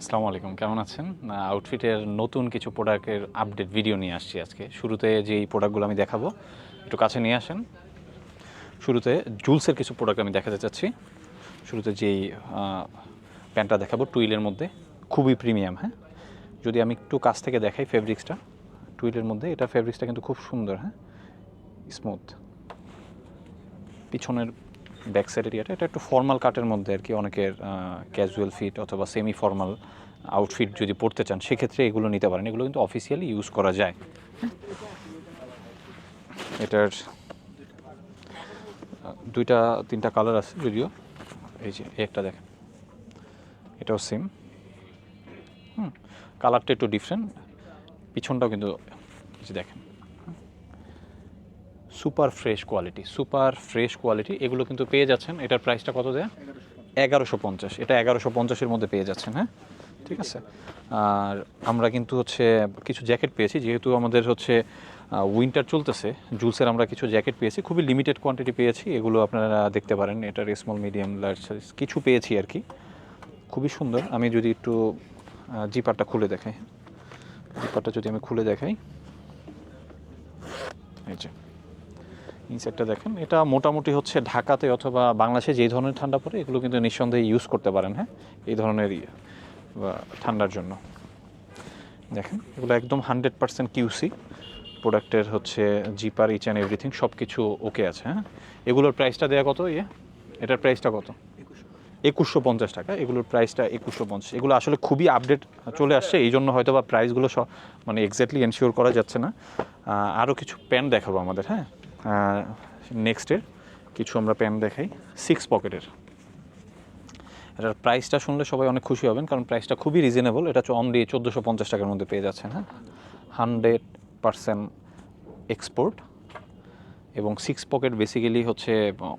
আসসালামু আলাইকুম, কেমন আছেন? আউটফিটের নতুন কিছু প্রোডাক্টের আপডেট ভিডিও নিয়ে আসছি আজকে। শুরুতে যেই প্রোডাক্টগুলো আমি দেখাবো, একটু কাছে নিয়ে আসেন। শুরুতে জুলসের কিছু প্রোডাক্ট আমি দেখাতে চাচ্ছি। শুরুতে যেই প্যান্টটা দেখাবো টুইলের মধ্যে, খুবই প্রিমিয়াম। হ্যাঁ, যদি আমি একটু কাছ থেকে দেখাই ফেব্রিক্সটা, টুইলের মধ্যে এটা ফেব্রিক্সটা কিন্তু খুব সুন্দর। হ্যাঁ, স্মুথ। পিছনের ব্যাক সাইড এরিয়াটা এটা একটু ফর্মাল কাটের মধ্যে আর কি, অনেকের ক্যাজুয়াল ফিট অথবা সেমি ফর্মাল আউটফিট যদি পরতে চান সেক্ষেত্রে এগুলো নিতে পারেন। এগুলো কিন্তু অফিসিয়ালি ইউজ করা যায়। এটার দুইটা তিনটা কালার আছে যদিও। এই যে একটা দেখেন, এটাও সেম। কালারটা একটু ডিফারেন্ট, পিছনটাও কিন্তু এই যে দেখেন, সুপার ফ্রেশ কোয়ালিটি। এগুলো কিন্তু পেয়ে যাচ্ছেন। এটার প্রাইসটা কত দেয়? 1150। এটা 1150-এর মধ্যে পেয়ে যাচ্ছেন। হ্যাঁ, ঠিক আছে। আর আমরা কিন্তু হচ্ছে কিছু জ্যাকেট পেয়েছি, যেহেতু আমাদের হচ্ছে উইন্টার চলতেছে। জুলসের আমরা কিছু জ্যাকেট পেয়েছি, খুবই লিমিটেড কোয়ান্টিটি পেয়েছি। এগুলো আপনারা দেখতে পারেন। এটার স্মল মিডিয়াম লার্জ সাইজ কিছু পেয়েছি আর কি, খুবই সুন্দর। আমি যদি একটু জিপারটা খুলে দেখাই, জিপারটা যদি আমি খুলে দেখাই, এই যে ইনসাইডটা দেখেন। এটা মোটামুটি হচ্ছে ঢাকাতে অথবা বাংলাদেশে যেই ধরনের ঠান্ডা পড়ে এগুলো কিন্তু নিঃসন্দেহে ইউজ করতে পারেন। হ্যাঁ, এই ধরনের ঠান্ডার জন্য দেখেন, এগুলো একদম 100% কিউসি প্রোডাক্টের হচ্ছে জিপার, ইচ অ্যান্ড এভরিথিং সব কিছু ওকে আছে। হ্যাঁ, এগুলোর প্রাইসটা দেওয়া কত? এটার প্রাইসটা কত? 2150 টাকা। এগুলোর প্রাইসটা 2150। এগুলো আসলে খুবই আপডেট চলে আসছে, এই জন্য হয়তো বা প্রাইসগুলো মানে এক্স্যাক্টলি এনশিওর করা যাচ্ছে না। আরও কিছু প্যান্ট দেখাবো আমাদের। হ্যাঁ, নেক্সটের কিছু আমরা প্যান্ট দেখাই 6 পকেটের। এটার প্রাইসটা শুনলে সবাই অনেক খুশি হবেন, কারণ প্রাইসটা খুবই রিজনেবল। এটা অনলি 1450 টাকার মধ্যে পেয়ে যাচ্ছেন। হ্যাঁ, 100% এক্সপোর্ট এবং 6 পকেট বেসিক্যালি হচ্ছে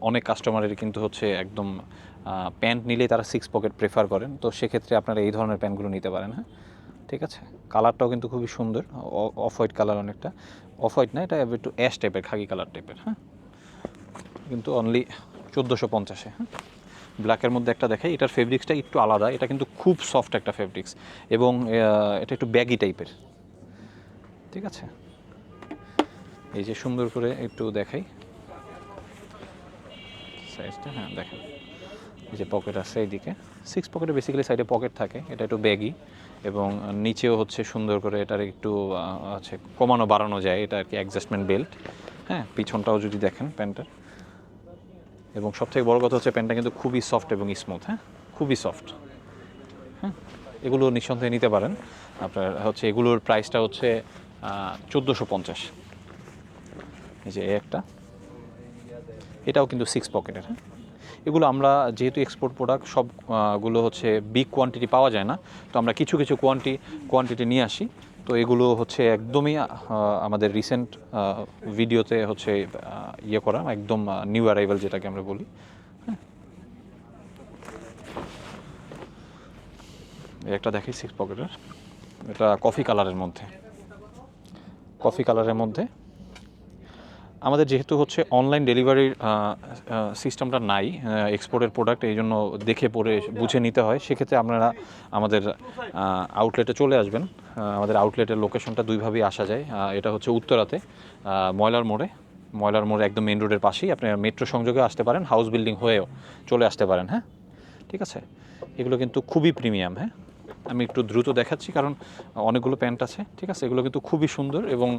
অনেক কাস্টমারের কিন্তু হচ্ছে একদম প্যান্ট নিলেই তারা 6 পকেট প্রেফার করেন। তো সেক্ষেত্রে আপনারা এই ধরনের প্যান্টগুলো নিতে পারেন। হ্যাঁ, ঠিক আছে। কালারটাও কিন্তু খুবই সুন্দর, অফ হোয়াইট কালার, অনেকটা অফ হোয়াইট না, এটা একটু অ্যাশ টাইপের, খাকি কালার টাইপের। হ্যাঁ, কিন্তু অনলি 1450-এ। হ্যাঁ, ব্ল্যাকের মধ্যে একটা দেখাই। এটার ফেব্রিক্সটা একটু আলাদা, এটা কিন্তু খুব সফট একটা ফেব্রিক্স এবং এটা একটু ব্যাগি টাইপের। ঠিক আছে, এই যে সুন্দর করে একটু দেখাই সাইজটা। হ্যাঁ, দেখেন, এই যে পকেট আছে এইদিকে, 6 পকেটে বেসিক্যালি সাইডে পকেট থাকে। এটা একটু ব্যাগি এবং নিচেও হচ্ছে সুন্দর করে এটার একটু হচ্ছে কমানো বাড়ানো যায়, এটা আর কি অ্যাডজাস্টমেন্ট বেল্ট। হ্যাঁ, পিছনটাও যদি দেখেন প্যান্টের, এবং সবথেকে বড় কথা হচ্ছে প্যান্টটা কিন্তু খুবই সফট এবং স্মুথ। হ্যাঁ, খুবই সফট। হ্যাঁ, এগুলো নিঃসন্দেহে নিতে পারেন। আপনার হচ্ছে এগুলোর প্রাইসটা হচ্ছে 1450। এই যে একটা, এটাও কিন্তু 6 পকেটের। হ্যাঁ, এগুলো আমরা যেহেতু এক্সপোর্ট প্রোডাক্ট সবগুলো হচ্ছে বিগ কোয়ান্টিটি পাওয়া যায় না, তো আমরা কিছু কিছু কোয়ান্টিটি নিয়ে আসি। তো এগুলো হচ্ছে একদমই আমাদের রিসেন্ট ভিডিওতে হচ্ছে ইয়ে করা, একদম নিউ অ্যারাইভাল যেটাকে আমরা বলি। হ্যাঁ, একটা দেখি 6 পকেটের, এটা কফি কালারের মধ্যে। আমাদের যেহেতু হচ্ছে অনলাইন ডেলিভারির সিস্টেমটা নাই এক্সপোর্টের প্রোডাক্ট, এই জন্য দেখে পড়ে বুঝে নিতে হয়। সেক্ষেত্রে আপনারা আমাদের আউটলেটে চলে আসবেন। আমাদের আউটলেটের লোকেশনটা দুইভাবেই আসা যায়। এটা হচ্ছে উত্তরাতে ময়লার মোড়ে একদম মেন রোডের পাশেই। আপনি মেট্রো সংযোগে আসতে পারেন, হাউস বিল্ডিং হয়েও চলে আসতে পারেন। হ্যাঁ, ঠিক আছে। এগুলো কিন্তু খুবই প্রিমিয়াম। হ্যাঁ, আমি একটু দ্রুত দেখাচ্ছি কারণ অনেকগুলো প্যান্ট আছে। ঠিক আছে, এগুলো কিন্তু খুবই সুন্দর এবং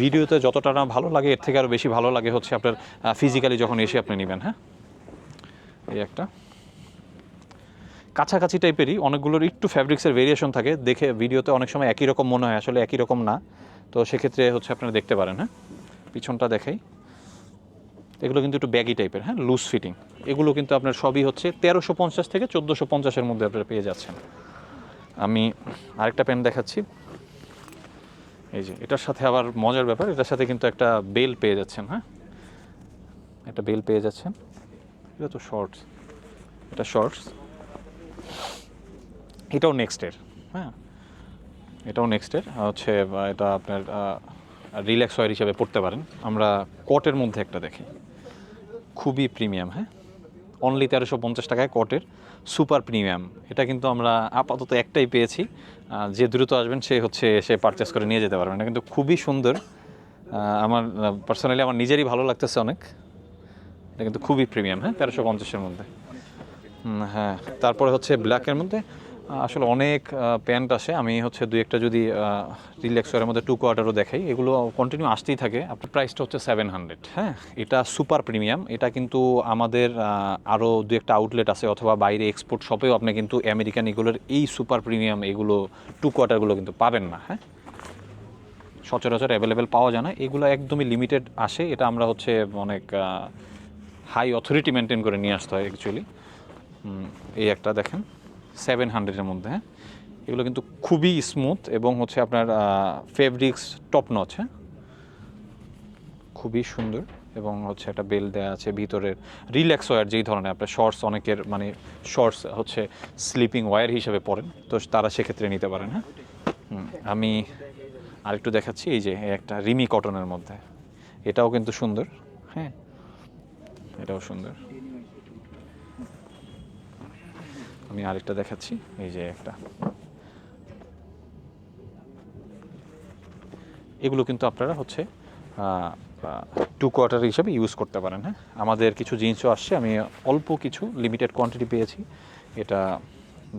ভিডিওতে যতটা না ভালো লাগে এর থেকে আরও বেশি ভালো লাগে হচ্ছে আপনার ফিজিক্যালি যখন এসে আপনি নেবেন। হ্যাঁ, এই একটা কাছাকাছি টাইপেরই, অনেকগুলোর একটু ফ্যাব্রিক্সের ভেরিয়েশন থাকে, দেখে ভিডিওতে অনেক সময় একই রকম মনে হয়, আসলে একই রকম না। তো সেক্ষেত্রে হচ্ছে আপনারা দেখতে পারেন। হ্যাঁ, পিছনটা দেখাই। এগুলো কিন্তু একটু ব্যাগি টাইপের। হ্যাঁ, লুজ ফিটিং। এগুলো কিন্তু আপনার সবই হচ্ছে 1350 থেকে 1450-এর মধ্যে আপনারা পেয়ে যাচ্ছেন। আমি আরেকটা প্যান্ট দেখাচ্ছি। এই যে এটার সাথে আবার মজার ব্যাপার, এটার সাথে কিন্তু একটা বেল পেয়ে যাচ্ছেন। হ্যাঁ, একটা বেল পেয়ে যাচ্ছেন। এটা তো শর্টস, এটা শর্টস। এটাও নেক্সটের। হ্যাঁ, এটাও নেক্সটের হচ্ছে এটা আপনার রিল্যাক্স ওয়্যার হিসেবে পড়তে পারেন। আমরা কটের মধ্যে একটা দেখি, খুবই প্রিমিয়াম। হ্যাঁ, অনলি 1350 টাকায় কটের সুপার প্রিমিয়াম। এটা কিন্তু আমরা আপাতত একটাই পেয়েছি, যে দ্রুত আসবেন সে হচ্ছে সে পারচেস করে নিয়ে যেতে পারবেন। এটা কিন্তু খুবই সুন্দর, আমার পার্সোনালি আমার নিজেরই ভালো লাগতেছে অনেক। এটা কিন্তু খুবই প্রিমিয়াম, হ্যাঁ 1350-এর মধ্যে। হ্যাঁ, তারপরে হচ্ছে ব্ল্যাকের মধ্যে আসলে অনেক প্যান্ট আসে। আমি হচ্ছে দুই একটা যদি রিল্যাক্সের মধ্যে 2 কোয়ার্টারও দেখাই, এগুলো কন্টিনিউ আসতেই থাকে। আপনার প্রাইসটা হচ্ছে 700, হ্যাঁ। এটা সুপার প্রিমিয়াম। এটা কিন্তু আমাদের আরও দু একটা আউটলেট আছে অথবা বাইরে এক্সপোর্ট শপেও আপনি কিন্তু আমেরিকান এগুলোর এই সুপার প্রিমিয়াম এগুলো 2 কোয়ার্টারগুলো কিন্তু পাবেন না, হ্যাঁ। সচরাচর অ্যাভেলেবেল পাওয়া যায় না, এগুলো একদমই লিমিটেড আসে। এটা আমরা হচ্ছে অনেক হাই অথরিটি মেনটেন করে নিয়ে আসতে হয় অ্যাকচুয়ালি। এই একটা দেখেন 700-এর মধ্যে, হ্যাঁ। এগুলো কিন্তু খুবই স্মুথ এবং হচ্ছে আপনার ফেব্রিক্স টপ নচ, হ্যাঁ, খুবই সুন্দর। এবং হচ্ছে একটা বেল দেওয়া আছে ভিতরের, রিল্যাক্স ওয়্যার যেই ধরনের আপনার শর্টস, অনেকের মানে শর্টস হচ্ছে স্লিপিং ওয়্যার হিসেবে পরেন, তো তারা সেক্ষেত্রে নিতে পারেন, হ্যাঁ। আমি আরেকটু দেখাচ্ছি, এই যে একটা রিমি কটনের মধ্যে, এটাও কিন্তু সুন্দর, হ্যাঁ, এটাও সুন্দর। আমি আরেকটা দেখাচ্ছি, এই যে একটা, এগুলো কিন্তু আপনারা হচ্ছে 2 কোয়ার্টার হিসেবে ইউজ করতে পারেন, হ্যাঁ। আমাদের কিছু জিনিসও আসছে, আমি অল্প কিছু লিমিটেড কোয়ান্টিটি পেয়েছি, এটা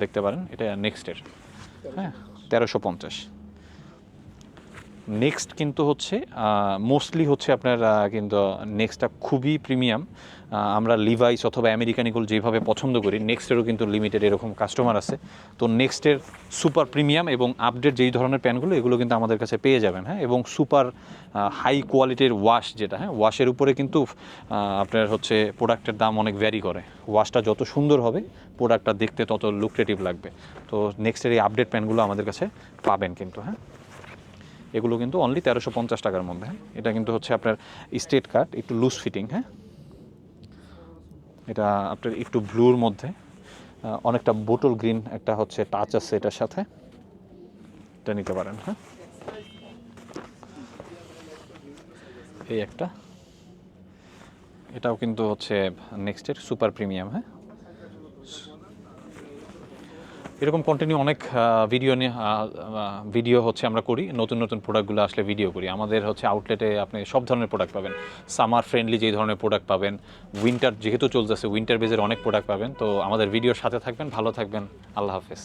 দেখতে পারেন। এটা নেক্সটের, হ্যাঁ 1350। নেক্সট কিন্তু হচ্ছে মোস্টলি হচ্ছে আপনার কিন্তু নেক্সটটা খুবই প্রিমিয়াম। আমরা লিভাইস অথবা আমেরিকান ইগল যেভাবে পছন্দ করি, নেক্সটেরও কিন্তু লিমিটেড এরকম কাস্টমার আছে। তো নেক্সটের সুপার প্রিমিয়াম এবং আপডেট যেই ধরনের প্যান্টগুলো, এগুলো কিন্তু আমাদের কাছে পেয়ে যাবেন, হ্যাঁ। এবং সুপার হাই কোয়ালিটির ওয়াশ যেটা, হ্যাঁ, ওয়াশের উপরে কিন্তু আপনার হচ্ছে প্রোডাক্টের দাম অনেক ভ্যারি করে। ওয়াশটা যত সুন্দর হবে প্রোডাক্টটা দেখতে তত লুক্রেটিভ লাগবে। তো নেক্সটের এই আপডেট প্যান্টগুলো আমাদের কাছে পাবেন কিন্তু, হ্যাঁ। এগুলো কিন্তু অনলি 1350 টাকার মধ্যে, হ্যাঁ। এটা কিন্তু হচ্ছে আপনার স্ট্রেট কাট, একটু লুজ ফিটিং, হ্যাঁ। এটা আপনার একটু ব্লুর মধ্যে অনেকটা বোটল গ্রিন একটা হচ্ছে টাচ আছে এটার সাথে, এটা নিতে পারেন, হ্যাঁ। এই একটা, এটাও কিন্তু হচ্ছে নেক্সটের সুপার প্রিমিয়াম, হ্যাঁ। এরকম কন্টিনিউ অনেক ভিডিও হচ্ছে আমরা করি, নতুন নতুন প্রোডাক্টগুলো আসলে ভিডিও করি। আমাদের হচ্ছে আউটলেটে আপনি সব ধরনের প্রোডাক্ট পাবেন, সামার ফ্রেন্ডলি যেই ধরনের প্রোডাক্ট পাবেন, উইন্টার যেহেতু চলতেছে উইন্টার বেজের অনেক প্রোডাক্ট পাবেন। তো আমাদের ভিডিওর সাথে থাকবেন, ভালো থাকবেন, আল্লাহ হাফেজ।